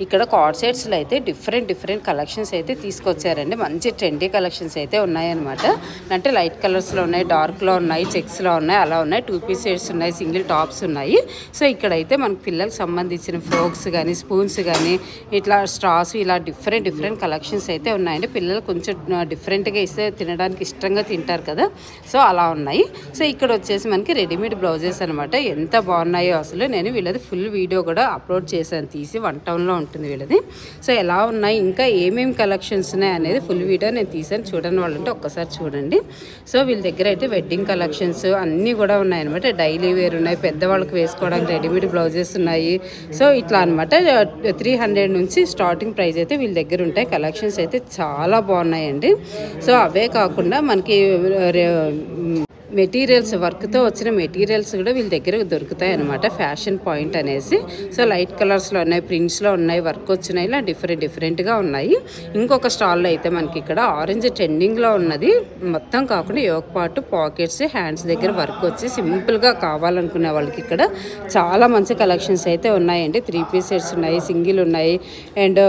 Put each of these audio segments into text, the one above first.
ఇక్కడ కార్డ్ సెట్స్లో అయితే different collections అయితే తీసుకొచ్చారండి. మంచి ట్రెండీ కలెక్షన్స్ అయితే ఉన్నాయన్నమాట. అంటే లైట్ కలర్స్లో ఉన్నాయి, డార్క్లో ఉన్నాయి, చెక్స్లో ఉన్నాయి, అలా ఉన్నాయి. 2 పీస్ సెట్స్ ఉన్నాయి, సింగిల్ టాప్స్ ఉన్నాయి. సో ఇక్కడైతే మనకు పిల్లలకు సంబంధించిన ఫ్రోక్స్ కానీ, స్పూన్స్ కానీ, ఇట్లా స్ట్రాస్, ఇలా డిఫరెంట్ కలెక్షన్స్ అయితే ఉన్నాయండి. పిల్లలు కొంచెం డిఫరెంట్గా ఇస్తే తినడానికి ఇష్టంగా తింటారు కదా, సో అలా ఉన్నాయి. సో ఇక్కడ వచ్చేసి మనకి రెడీమేడ్ బ్లౌజెస్ అనమాట. ఎంత బాగున్నాయో అసలు. నేను వీళ్ళది ఫుల్ వీడియో కూడా అప్లోడ్ చేశాను, తీసి 1 టౌన్లో ఉంటుంది వీళ్ళది. సో ఎలా ఉన్నాయి, ఇంకా ఏమేమి కలెక్షన్స్ ఉన్నాయి అనేది ఫుల్ వీడియో నేను తీసాను. చూడని వాళ్ళంటే ఒక్కసారి చూడండి. సో వీళ్ళ దగ్గర అయితే వెడ్డింగ్ కలెక్షన్స్ అన్నీ కూడా ఉన్నాయన్నమాట. డైలీ వేర్ ఉన్నాయి, పెద్దవాళ్ళకి వేసుకోవడానికి రెడీమేడ్ బ్లౌజెస్ ఉన్నాయి. సో ఇట్లా అనమాట. 300 నుంచి స్టార్టింగ్ ప్రైస్ అయితే వీళ్ళ దగ్గర ఉంటాయి. కలెక్షన్స్ అయితే చాలా బాగున్నాయండి. సో అవే కాకుండా మనకి మెటీరియల్స్, వర్క్తో వచ్చిన మెటీరియల్స్ కూడా వీళ్ళ దగ్గర దొరుకుతాయి అనమాట. ఫ్యాషన్ పాయింట్ అనేసి. సో లైట్ కలర్స్లో ఉన్నాయి, ప్రింట్స్లో ఉన్నాయి, వర్క్ వచ్చినాయి, ఇలా డిఫరెంట్గా ఉన్నాయి. ఇంకొక స్టాల్లో అయితే మనకి ఇక్కడ ఆరెంజ్ ట్రెండింగ్లో ఉన్నది. మొత్తం కాకుండా యోక్ పార్ట్, పాకెట్స్, హ్యాండ్స్ దగ్గర వర్క్ వచ్చి సింపుల్గా కావాలనుకునే వాళ్ళకి ఇక్కడ చాలా మంచి కలెక్షన్స్ అయితే ఉన్నాయండి. 3 పీస్ సెట్స్ ఉన్నాయి, సింగిల్ ఉన్నాయి, అండ్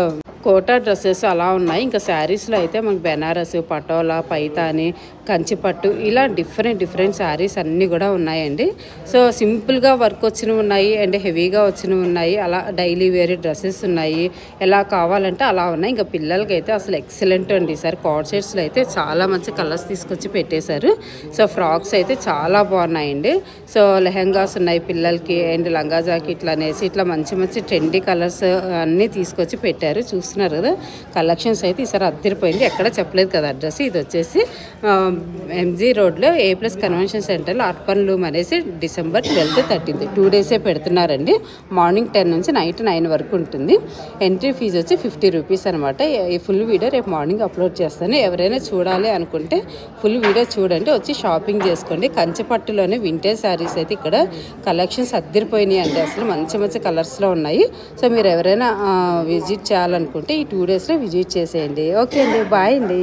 కోటా డ్రెస్సెస్ అలా ఉన్నాయి. ఇంకా శారీస్లో అయితే మనకి బెనారస్, పటోలా, పైతాని, కంచిపట్టు, ఇలా డిఫరెంట్ శారీస్ అన్నీ కూడా ఉన్నాయండి. సో సింపుల్గా వర్క్ వచ్చినవి ఉన్నాయి, అండ్ హెవీగా వచ్చినవి ఉన్నాయి, అలా డైలీ వేర్ డ్రెస్సెస్ ఉన్నాయి. ఎలా కావాలంటే అలా ఉన్నాయి. ఇంకా పిల్లలకి అయితే అసలు ఎక్సలెంట్ అండి. ఈసారి కార్డ్ సెట్స్లో అయితే చాలా మంచి కలర్స్ తీసుకొచ్చి పెట్టేశారు. సో ఫ్రాక్స్ అయితే చాలా బాగున్నాయండి. సో లెహెంగాస్ ఉన్నాయి పిల్లలకి, అండ్ లంగా జాకెట్లు అనేసి ఇట్లా మంచి ట్రెండీ కలర్స్ అన్నీ తీసుకొచ్చి పెట్టారు. చూస్తున్నారు కదా, కలెక్షన్స్ అయితే ఈసారి అద్దరిపోయింది. ఎక్కడ చెప్పలేదు కదా అడ్రస్. ఇది వచ్చేసి MG రోడ్లో A+ కన్వెన్షన్ సెంటర్లో అర్బన్ లూమ్ అనేసి డిసెంబర్ 12th 13th 2 డేసే పెడుతున్నారండి. మార్నింగ్ 10 నుంచి నైట్ 9 వరకు ఉంటుంది. ఎంట్రీ ఫీజు వచ్చి 50 రూపీస్ అనమాట. ఈ ఫుల్ వీడియో రేపు మార్నింగ్ అప్లోడ్ చేస్తాను. ఎవరైనా చూడాలి అనుకుంటే ఫుల్ వీడియో చూడండి, వచ్చి షాపింగ్ చేసుకోండి. కంచిపట్టులోనే వింటేజ్ శారీస్ అయితే ఇక్కడ కలెక్షన్స్ అద్దరిపోయినాయి అండి. అసలు మంచి కలర్స్లో ఉన్నాయి. సో మీరు ఎవరైనా విజిట్ చేయాలనుకుంటే ఈ 2 డేస్లో విజిట్ చేసేయండి. ఓకే అండి, బాయ్ అండి.